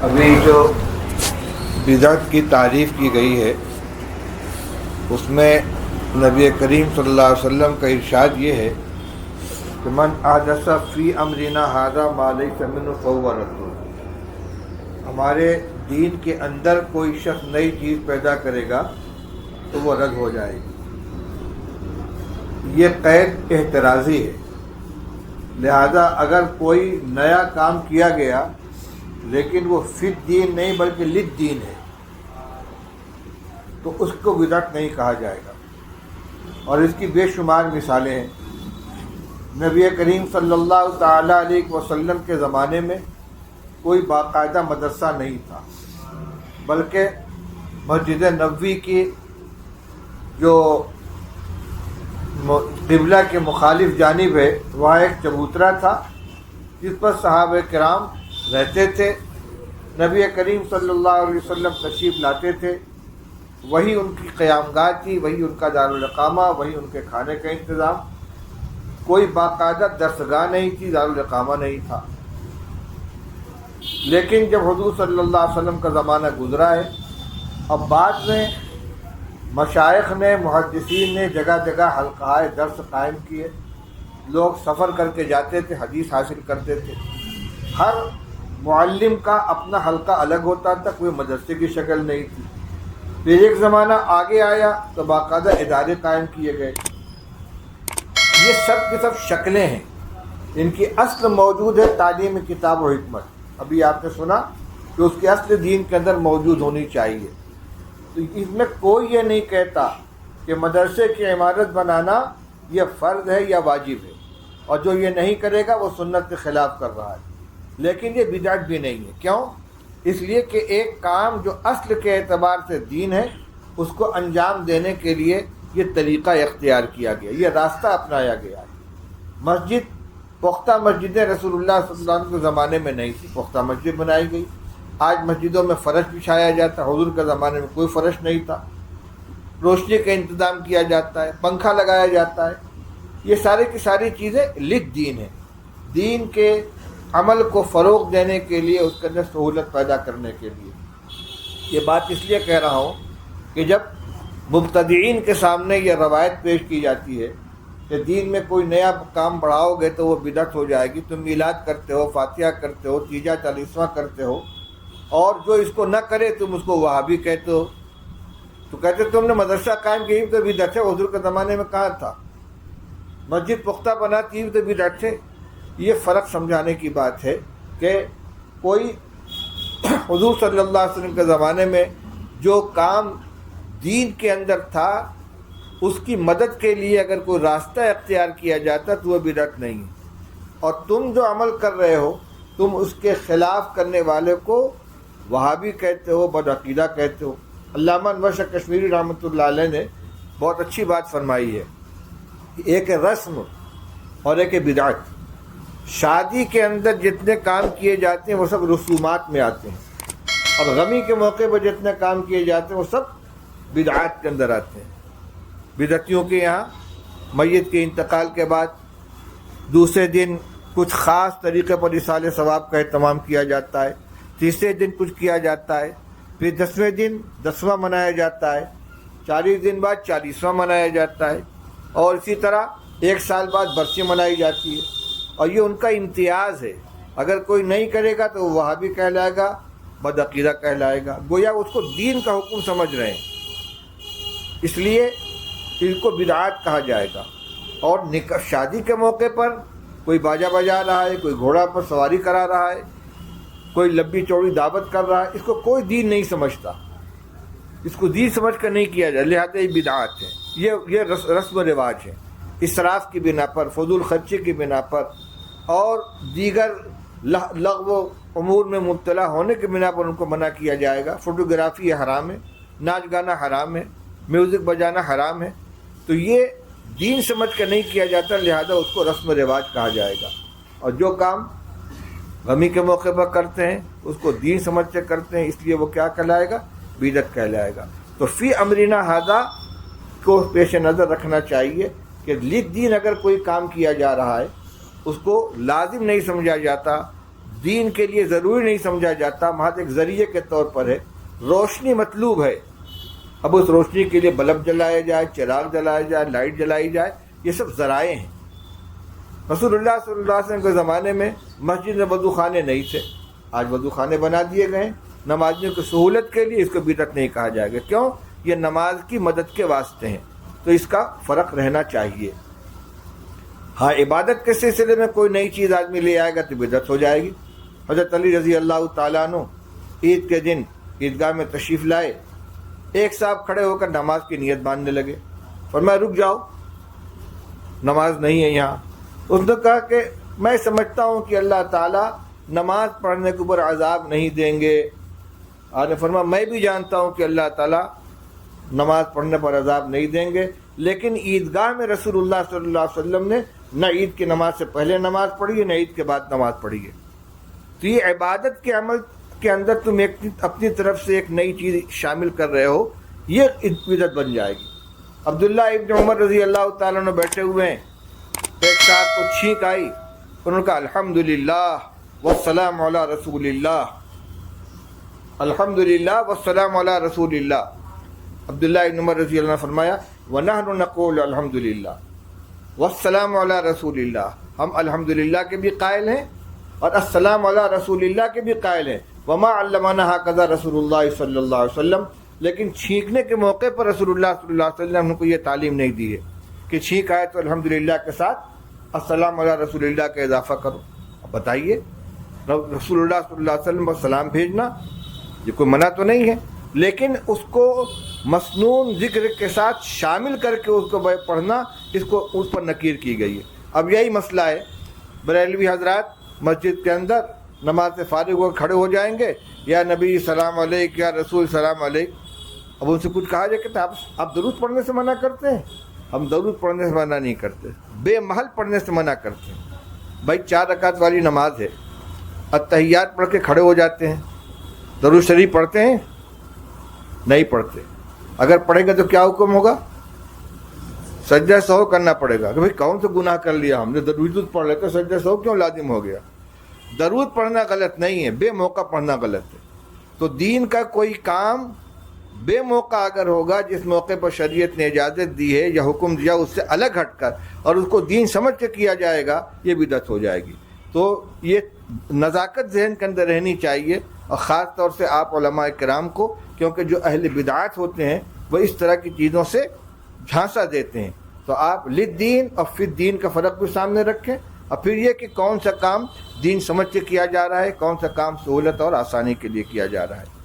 ابھی جو بدعت کی تعریف کی گئی ہے اس میں نبی کریم صلی اللہ علیہ وسلم کا ارشاد یہ ہے کہ من احدث فی امرنا ھذا ما لیس منہ فہو رد۔ ہمارے دین کے اندر کوئی شخص نئی چیز پیدا کرے گا تو وہ رد ہو جائے گی۔ یہ قید احترازی ہے، لہذا اگر کوئی نیا کام کیا گیا لیکن وہ فی الدین نہیں بلکہ للدین ہے تو اس کو بدعت نہیں کہا جائے گا، اور اس کی بے شمار مثالیں ہیں۔ نبی کریم صلی اللہ تعالیٰ علیہ وسلم کے زمانے میں کوئی باقاعدہ مدرسہ نہیں تھا، بلکہ مسجد نبوی کی جو قبلہ کے مخالف جانب ہے وہاں ایک چبوترا تھا جس پر صحابہ کرام رہتے تھے۔ نبی کریم صلی اللہ علیہ وسلم تشریف لاتے تھے، وہی ان کی قیام گاہ تھی، وہی ان کا دارالاقامہ، وہی ان کے کھانے کا انتظام۔ کوئی باقاعدہ درسگاہ نہیں تھی، دارالاقامہ نہیں تھا۔ لیکن جب حضور صلی اللہ علیہ وسلم کا زمانہ گزرا ہے، اب بعد میں مشائخ نے، محدثین نے جگہ جگہ حلقۂ درس قائم کیے، لوگ سفر کر کے جاتے تھے، حدیث حاصل کرتے تھے۔ ہر معلم کا اپنا حلقہ الگ ہوتا تھا، کوئی مدرسے کی شکل نہیں تھی۔ پھر ایک زمانہ آگے آیا تو باقاعدہ ادارے قائم کیے گئے۔ یہ سب کی سب شکلیں ہیں، ان کی اصل موجود ہے تعلیم کتاب و حکمت۔ ابھی آپ نے سنا کہ اس کی اصل دین کے اندر موجود ہونی چاہیے۔ تو اس میں کوئی یہ نہیں کہتا کہ مدرسے کی عمارت بنانا یہ فرض ہے یا واجب ہے، اور جو یہ نہیں کرے گا وہ سنت کے خلاف کر رہا ہے۔ لیکن یہ بدعت بھی نہیں ہے۔ کیوں؟ اس لیے کہ ایک کام جو اصل کے اعتبار سے دین ہے اس کو انجام دینے کے لیے یہ طریقہ اختیار کیا گیا، یہ راستہ اپنایا گیا ہے۔ مسجد، پختہ مسجدیں رسول اللہ صلی اللہ علیہ وسلم کے زمانے میں نہیں تھی، پختہ مسجد بنائی گئی۔ آج مسجدوں میں فرش بچھایا جاتا ہے، حضور کے زمانے میں کوئی فرش نہیں تھا۔ روشنی کا انتظام کیا جاتا ہے، پنکھا لگایا جاتا ہے۔ یہ ساری کی ساری چیزیں للدین ہیں، دین کے عمل کو فروغ دینے کے لیے، اس کے اندر سہولت پیدا کرنے کے لیے۔ یہ بات اس لیے کہہ رہا ہوں کہ جب مبتدعین کے سامنے یہ روایت پیش کی جاتی ہے کہ دین میں کوئی نیا کام بڑھاؤ گے تو وہ بدعت ہو جائے گی، تم میلاد کرتے ہو، فاتحہ کرتے ہو، تیجا چالیسواں کرتے ہو، اور جو اس کو نہ کرے تم اس کو وہابی کہتے ہو، تو کہتے تم نے مدرسہ قائم کی تو بدعت ہے۔ حضور کے زمانے میں کہاں تھا؟ مسجد پختہ بناتی تو بدعت ہے۔ یہ فرق سمجھانے کی بات ہے کہ کوئی حضور صلی اللہ علیہ وسلم کے زمانے میں جو کام دین کے اندر تھا اس کی مدد کے لیے اگر کوئی راستہ اختیار کیا جاتا تو وہ بدعت نہیں ہے، اور تم جو عمل کر رہے ہو تم اس کے خلاف کرنے والے کو وہابی کہتے ہو، بدعقیدہ کہتے ہو۔ علامہ انور شاہ کشمیری رحمۃ اللہ علیہ نے بہت اچھی بات فرمائی ہے، ایک ہے رسم اور ایک ہے بدعت۔ شادی کے اندر جتنے کام کیے جاتے ہیں وہ سب رسومات میں آتے ہیں، اور غمی کے موقع پر جتنے کام کیے جاتے ہیں وہ سب بدعات کے اندر آتے ہیں۔ بدعتیوں کے یہاں میت کے انتقال کے بعد دوسرے دن کچھ خاص طریقے پر ایصال ثواب کا اہتمام کیا جاتا ہے، تیسرے دن کچھ کیا جاتا ہے، پھر 10ویں دن 10واں منایا جاتا ہے، 40 دن بعد 40واں منایا جاتا ہے، اور اسی طرح 1 سال بعد برسی منائی جاتی ہے۔ اور یہ ان کا امتیاز ہے، اگر کوئی نہیں کرے گا تو وہ وہابی کہلائے گا، بدعقیدہ کہلائے گا، گویا اس کو دین کا حکم سمجھ رہے ہیں، اس لیے ان کو بدعات کہا جائے گا۔ اور شادی کے موقع پر کوئی باجا بجا رہا ہے، کوئی گھوڑا پر سواری کرا رہا ہے، کوئی لمبی چوڑی دعوت کر رہا ہے، اس کو کوئی دین نہیں سمجھتا، اس کو دین سمجھ کر نہیں کیا جائے، لہٰذا یہ بدعات ہے۔ یہ رسم و رواج ہے، اسراف کی بنا پر، فضول خرچی کی بنا پر، اور دیگر لغو امور میں مبتلا ہونے کی بنا پر ان کو منع کیا جائے گا۔ فوٹوگرافی حرام ہے، ناچ گانا حرام ہے، میوزک بجانا حرام ہے، تو یہ دین سمجھ کر نہیں کیا جاتا، لہذا اس کو رسم و رواج کہا جائے گا۔ اور جو کام غمی کے موقع پر کرتے ہیں اس کو دین سمجھ کے کرتے ہیں، اس لیے وہ کیا کہلائے گا؟ بدعت کہلائے گا۔ تو فی امرنا ھذا کو پیش نظر رکھنا چاہیے کہ دین اگر کوئی کام کیا جا رہا ہے اس کو لازم نہیں سمجھا جاتا، دین کے لیے ضروری نہیں سمجھا جاتا، محض ایک ذریعے کے طور پر ہے۔ روشنی مطلوب ہے، اب اس روشنی کے لیے بلب جلایا جائے، چراغ جلایا جائے، لائٹ جلائی جائے، یہ سب ذرائع ہیں۔ رسول اللہ صلی اللہ علیہ وسلم کے زمانے میں مسجد میں وضو خانے نہیں تھے، آج وضو خانے بنا دیے گئے ہیں نمازیوں کی سہولت کے لیے، اس کو بدعت نہیں کہا جائے گا۔ کیوں؟ یہ نماز کی مدد کے واسطے ہیں، تو اس کا فرق رہنا چاہیے۔ ہاں، عبادت کے سلسلے میں کوئی نئی چیز آدمی لے آئے گا تو بدعت ہو جائے گی۔ حضرت علی رضی اللہ تعالیٰ عنہ عید کے دن عیدگاہ میں تشریف لائے، ایک صاحب کھڑے ہو کر نماز کی نیت باندھنے لگے، فرمایا رک جاؤ، نماز نہیں ہے یہاں۔ اس نے کہا کہ میں سمجھتا ہوں کہ اللہ تعالیٰ نماز پڑھنے کے اوپر عذاب نہیں دیں گے۔ آپ نے فرمایا میں بھی جانتا ہوں کہ اللہ تعالیٰ نماز پڑھنے پر عذاب نہیں دیں گے، لیکن عیدگاہ میں رسول اللہ صلی اللہ علیہ وسلم نے نہ عید کی نماز سے پہلے نماز پڑھی ہے، نہ عید کے بعد نماز پڑھی ہے۔ تو یہ عبادت کے عمل کے اندر تم اپنی طرف سے ایک نئی چیز شامل کر رہے ہو، یہ بدعت بن جائے گی۔ عبداللہ ابن عمر رضی اللہ تعالیٰ عنہ بیٹھے ہوئے ہیں، ایک صاحب کو چھینک آئی، انہوں نے کہا الحمدللہ والسلام علی رسول اللہ، الحمدللہ والسلام علی رسول اللہ۔ عبداللہ ابن عمر رضی اللہ عنہ نے فرمایا وَنَحْنُ نَقُولُ الحمدللہ والسلام علی رسول اللہ، ہم الحمدللہ کے بھی قائل ہیں اور السلام علی رسول اللہ کے بھی قائل ہیں۔ وَمَا عَلَّمَنَا هَكَذَا رسول اللہ صلی اللہ علیہ وسلم، لیکن چھینکنے کے موقع پر رسول اللہ صلی اللہ علیہ وسلم نے کو یہ تعلیم نہیں دی ہے کہ چھینک آئے تو الحمدللہ کے ساتھ السلام علی رسول اللہ کا اضافہ کرو۔ اب بتائیے، رسول اللہ صلی اللہ علیہ وسلم پر سلام بھیجنا یہ کوئی منع تو نہیں ہے، لیکن اس کو مسنون ذکر کے ساتھ شامل کر کے اس کو پڑھنا، اس کو اس پر نکیر کی گئی ہے۔ اب یہی مسئلہ ہے، بریلوی حضرات مسجد کے اندر نماز سے فارغ ہو کھڑے ہو جائیں گے، یا نبی سلام علیک، یا رسول سلام علیک۔ اب ان سے کچھ کہا جائے کہ آپ درود پڑھنے سے منع کرتے ہیں؟ ہم درود پڑھنے سے منع نہیں کرتے، بے محل پڑھنے سے منع کرتے ہیں۔ بھائی 4 رکعت والی نماز ہے، التحیات پڑھ کے کھڑے ہو جاتے ہیں، درود شریف پڑھتے ہیں؟ نہیں پڑھتے۔ اگر پڑھیں گے تو کیا حکم ہوگا؟ سجدہ سہو کرنا پڑے گا کہ بھائی کون سے گناہ کر لیا ہم نے، درود پڑھ لیتے سجدہ سہو کیوں لازم ہو گیا؟ درود پڑھنا غلط نہیں ہے، بے موقع پڑھنا غلط ہے۔ تو دین کا کوئی کام بے موقع اگر ہوگا، جس موقع پر شریعت نے اجازت دی ہے یا حکم دیا اس سے الگ ہٹ کر، اور اس کو دین سمجھ کے کیا جائے گا، یہ بدعت ہو جائے گی۔ تو یہ نزاکت ذہن کے اندر رہنی چاہیے، اور خاص طور سے آپ علماء کرام کو، کیونکہ جو اہل بدعات ہوتے ہیں وہ اس طرح کی چیزوں سے جھانسا دیتے ہیں۔ تو آپ للدین اور فی الدین کا فرق بھی سامنے رکھیں، اور پھر یہ کہ کون سا کام دین سمجھ کے کیا جا رہا ہے، کون سا کام سہولت اور آسانی کے لیے کیا جا رہا ہے۔